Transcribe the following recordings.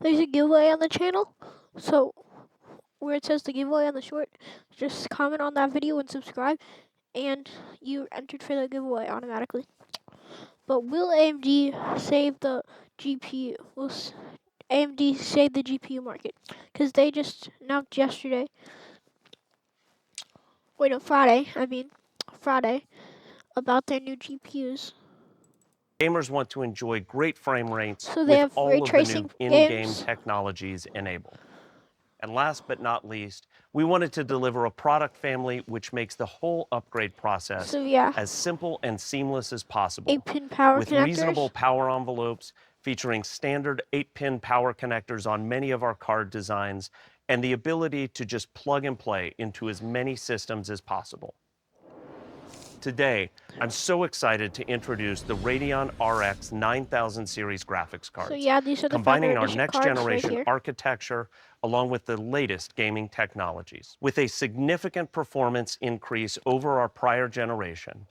there's a giveaway on the channel. So where it says the giveaway on the short, just comment on that video and subscribe, and you entered for the giveaway automatically. But will AMD save the GPU? Will AMD save the GPU market? Because they just announced yesterday. Wait, no, Friday. Friday about their new GPUs. Gamers want to enjoy great frame rates So they with have ray all of the new tracing in-game games. technologies enabled. And last but not least, we wanted to deliver a product family which makes the whole upgrade process So yeah, as simple and seamless as possible, 8-pin power with connectors. reasonable power envelopes featuring standard 8-pin power connectors on many of our card designs, and the ability to just plug and play into as many systems as possible. Today, I'm so excited to introduce the Radeon RX 9000 series graphics cards, So yeah, these are the combining our Founder Edition next cards generation right here. architecture along with the latest gaming technologies. With a significant performance increase over our prior generation,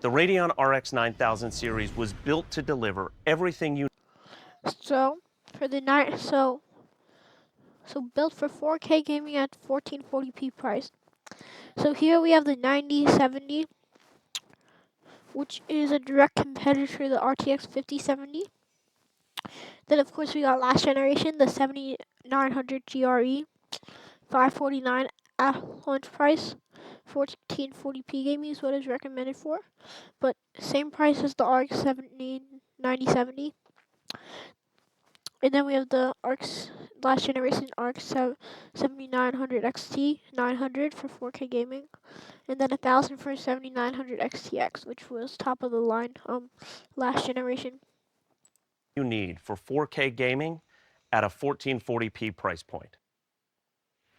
the Radeon RX 9000 series was built to deliver everything you So for the built for 4K gaming at 1440p price. So here we have the 9070, which is a direct competitor to the RTX 5070. Then of course we got last generation, the 7900 GRE, 549 at launch price. 1440p gaming is what it's recommended for, but same price as the RX 9070. And then we have the last generation RX 7900 XT 900 for 4K gaming, and then 1000 for 7900 XTX, which was top of the line last generation. need for 4K gaming at a 1440p price point.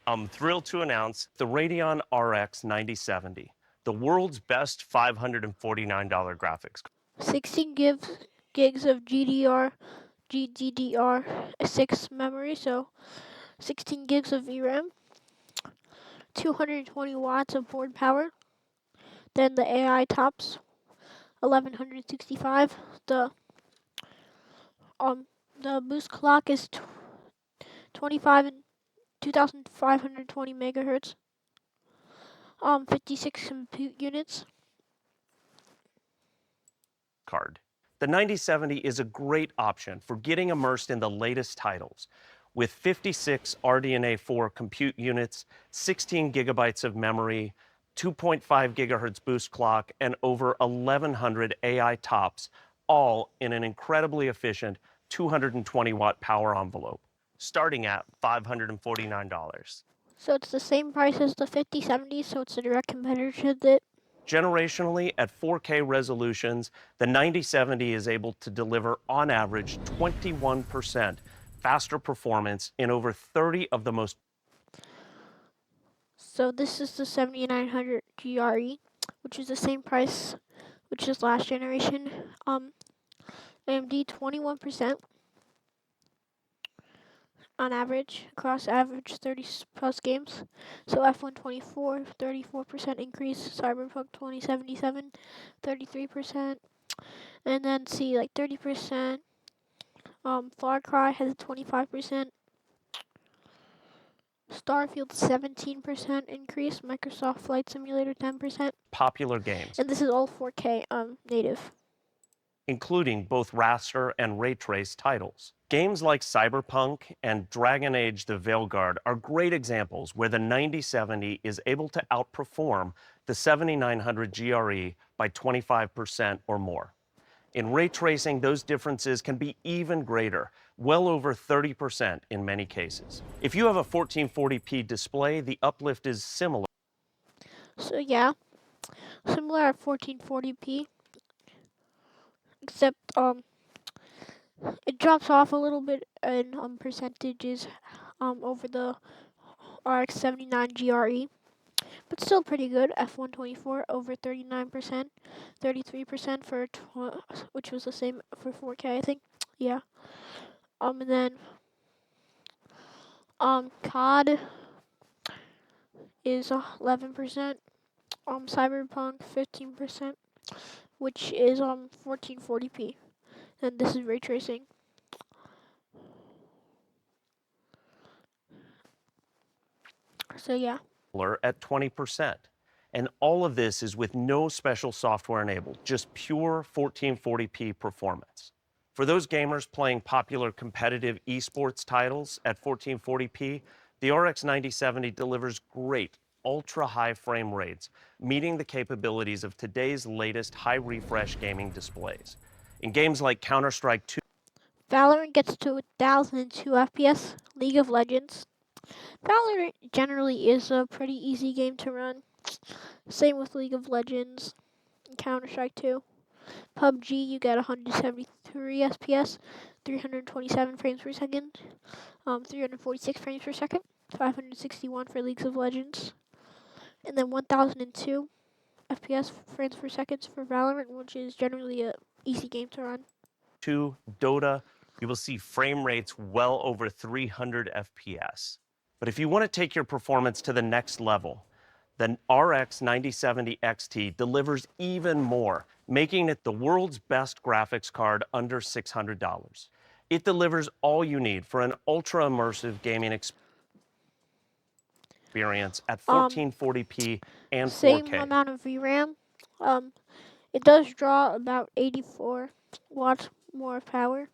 I'm thrilled to announce the Radeon RX 9070, the world's best $549 graphics. 16 gigs of GDDR6 memory, so 16 gigs of VRAM, 220 watts of board power. Then the AI tops 1165. The boost clock is 25 and 2520 megahertz. 56 compute units. Card. The 9070 is a great option for getting immersed in the latest titles. With 56 RDNA 4 compute units, 16 gigabytes of memory, 2.5 gigahertz boost clock, and over 1100 AI tops, all in an incredibly efficient 220 watt power envelope, starting at $549. So it's the same price as the 5070, so it's a direct competitor to that. Generationally, at 4K resolutions, the 9070 is able to deliver, on average, 21% faster performance in over 30 of the most. So this is the 7900 GRE, which is the same price, which is last generation. AMD 21% on average across average 30 plus games. So F124 34% increase, Cyberpunk 2077 33%, and then see like 30%. Far Cry has a 25%. Starfield 17% increase, Microsoft Flight Simulator 10%. Popular games, And this is all 4K native. Including both raster and ray trace titles. Games like Cyberpunk and Dragon Age the Veilguard are great examples where the 9070 is able to outperform the 7900 GRE by 25% or more. In ray tracing, those differences can be even greater, well over 30% in many cases. If you have a 1440p display, the uplift is similar. So yeah, similar at 1440p, except it drops off a little bit in percentages over the RX 79 GRE, but still pretty good. F124 over 39%, 33% for which was the same for 4K, I think. Yeah. And then COD is 11%. Cyberpunk 15%, which is 1440p. And this is ray tracing. So yeah. At 20%. And all of this is with no special software enabled, just pure 1440p performance. For those gamers playing popular competitive esports titles at 1440p, the RX 9070 delivers great ultra-high frame rates, meeting the capabilities of today's latest high-refresh gaming displays. In games like Counter-Strike 2, Valorant gets to 1002 FPS. League of Legends. Valorant generally is a pretty easy game to run. Same with League of Legends and Counter-Strike 2. PUBG, you get 173 FPS, 327 frames per second, 346 frames per second, 561 for League of Legends, and then 1002 FPS frames per second for Valorant, which is generally a easy game to run. Dota, you will see frame rates well over 300 FPS. But if you want to take your performance to the next level, the RX 9070 XT delivers even more, making it the world's best graphics card under $600. It delivers all you need for an ultra immersive gaming experience at 1440p and Same 4K. amount of VRAM. It does draw about 84 watts more power,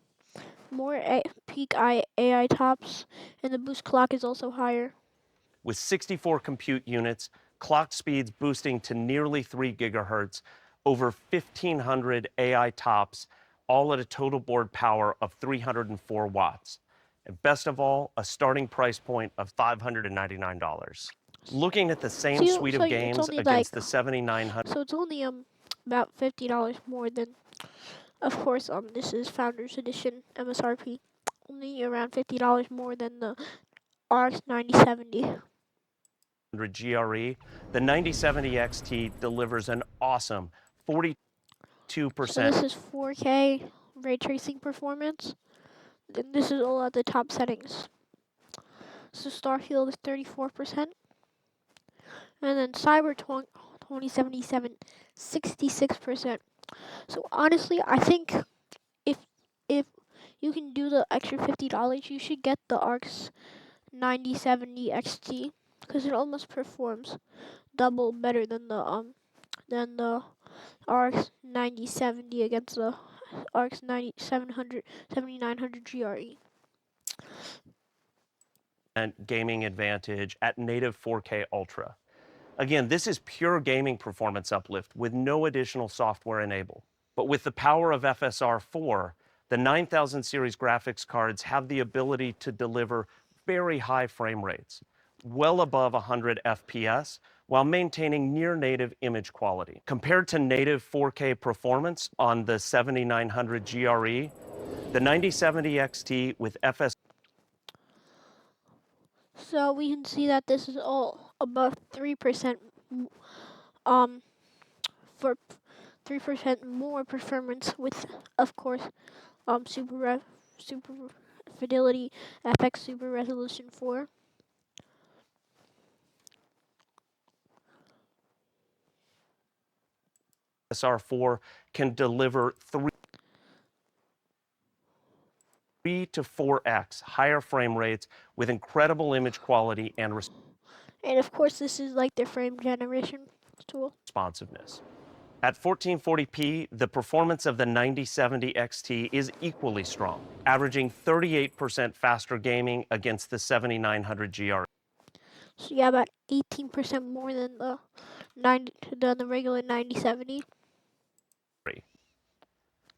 more peak AI tops, and the boost clock is also higher. With 64 compute units, clock speeds boosting to nearly 3 gigahertz, over 1,500 AI tops, all at a total board power of 304 watts. And best of all, a starting price point of $599. Looking at the same suite of games against the 7900. So it's only about $50 more than, of course, this is Founders Edition MSRP. Only around $50 more than the RX 9070. GRE, the 9070 XT delivers an awesome 42%. So this is 4K ray tracing performance. And this is all at the top settings. So Starfield is 34%. And then Cyber 2077, 66%. So honestly, I think if you can do the extra $50, you should get the RX 9070 XT because it almost performs double better than the RX 9070 against the RX 7900 GRE. And gaming advantage at native 4K Ultra. Again, this is pure gaming performance uplift with no additional software enabled. But with the power of FSR4, the 9000 series graphics cards have the ability to deliver very high frame rates, well above 100 FPS, while maintaining near native image quality. Compared to native 4K performance on the 7900 GRE, the 9070 XT with FSR. So we can see that this is all above 3% um for 3% more performance with, of course, super fidelity FX super resolution 4. FSR4 can deliver 3 to 4x higher frame rates with incredible image quality and And of course, this is like the frame generation tool. responsiveness. At 1440p, the performance of the 9070 XT is equally strong, averaging 38% faster gaming against the 7900 GR. So yeah, about 18% more than the regular 9070.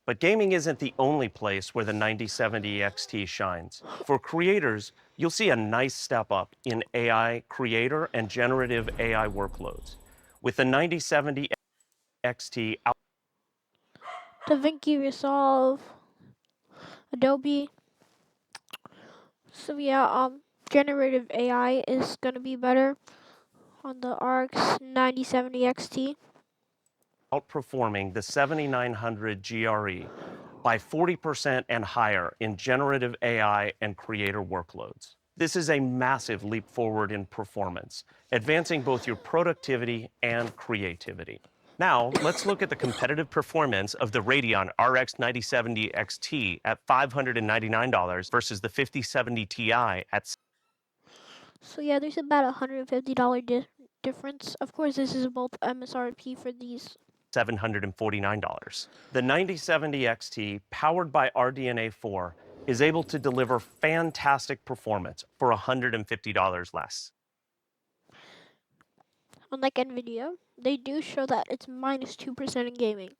But gaming isn't the only place where the 9070 XT shines. For creators, you'll see a nice step up in AI creator and generative AI workloads. With the 9070 XT DaVinci Resolve, Adobe. So yeah, generative AI is gonna be better on the RX 9070 XT. outperforming the 7900 GRE by 40% and higher in generative AI and creator workloads. This is a massive leap forward in performance, advancing both your productivity and creativity. Now, let's look at the competitive performance of the Radeon RX 9070 XT at $599 versus the 5070 Ti at So yeah, there's about $150 difference. Of course, this is both MSRP for these. $749. The 9070 XT, powered by RDNA 4, is able to deliver fantastic performance for $150 less. Unlike Nvidia, they do show that it's -2% in gaming.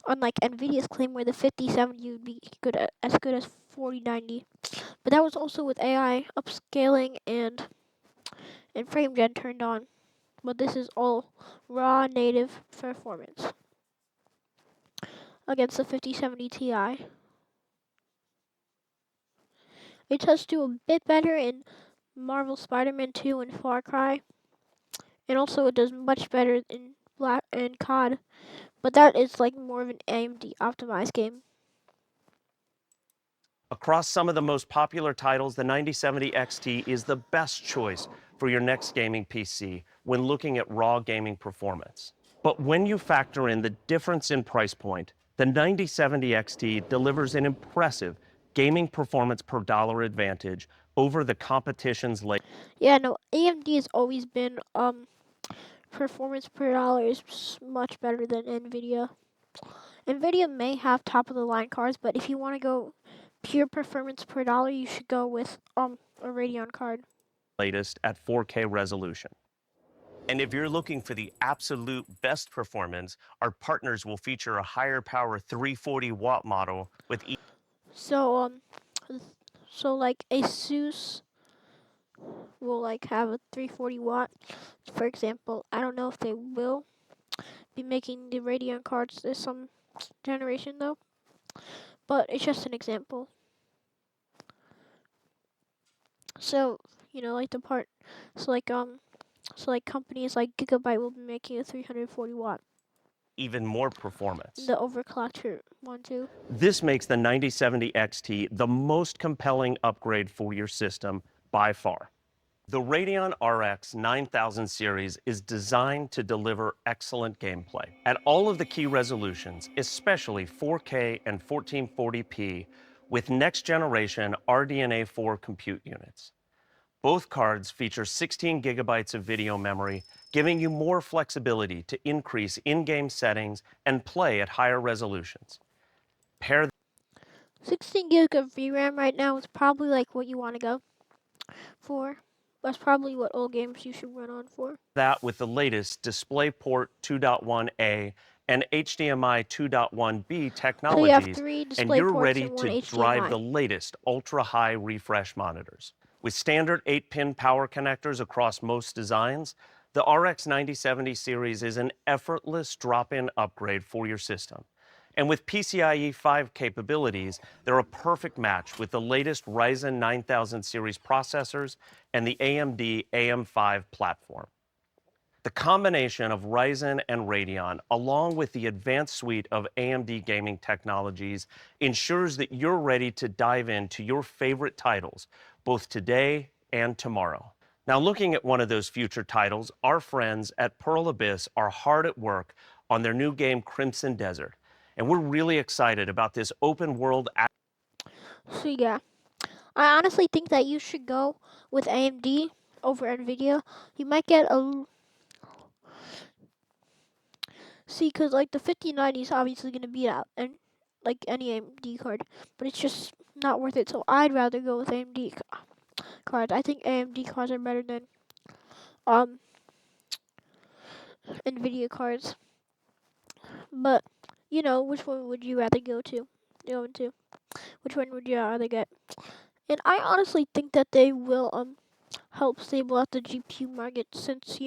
Unlike Nvidia's claim where the 5070 would be as good as 4090. But that was also with AI upscaling and frame gen turned on. But this is all raw native performance against the 5070 Ti. It does do a bit better in Marvel Spider-Man 2 and Far Cry, and also it does much better in Black and COD. But that is like more of an AMD optimized game. Across some of the most popular titles, the 9070 XT is the best choice for your next gaming PC when looking at raw gaming performance. But when you factor in the difference in price point, the 9070 XT delivers an impressive gaming performance per dollar advantage over the competition's Yeah, no, AMD has always been performance per dollar is much better than Nvidia. Nvidia may have top of the line cards, but if you want to go pure performance per dollar, you should go with a Radeon card. latest at 4K resolution. And if you're looking for the absolute best performance, our partners will feature a higher power 340-watt model with So like Asus will like have a 340 watt. For example, I don't know if they will be making the Radeon cards this some generation though, but it's just an example. So like so like companies like Gigabyte will be making a 340 watt. even more performance. The overclocked one too. This makes the 9070 XT the most compelling upgrade for your system by far. The Radeon RX 9000 series is designed to deliver excellent gameplay at all of the key resolutions, especially 4K and 1440p with next generation RDNA 4 compute units. Both cards feature 16 gigabytes of video memory, giving you more flexibility to increase in-game settings and play at higher resolutions. Pair 16 gig of VRAM right now is probably like what you want to go for. That's probably what all games you should run on for. that with the latest DisplayPort 2.1a and HDMI 2.1b So you have technologies, 3 and display you're ports ready and 1 to drive the HDMI. latest ultra-high refresh monitors. With standard 8-pin power connectors across most designs, the RX 9070 series is an effortless drop-in upgrade for your system. And with PCIe 5 capabilities, they're a perfect match with the latest Ryzen 9000 series processors and the AMD AM5 platform. The combination of Ryzen and Radeon, along with the advanced suite of AMD gaming technologies, ensures that you're ready to dive into your favorite titles, both today and tomorrow. Now, looking at one of those future titles, our friends at Pearl Abyss are hard at work on their new game Crimson Desert, and we're really excited about this open world. So yeah, I honestly think that you should go with AMD over Nvidia. You might get a see because like the 5090 is obviously gonna beat out and like any AMD card, but it's just not worth it. So I'd rather go with AMD cards. I think AMD cards are better than um Nvidia cards. But which one would you rather go into? Which one would you rather get? And I honestly think that they will help stable out the GPU market since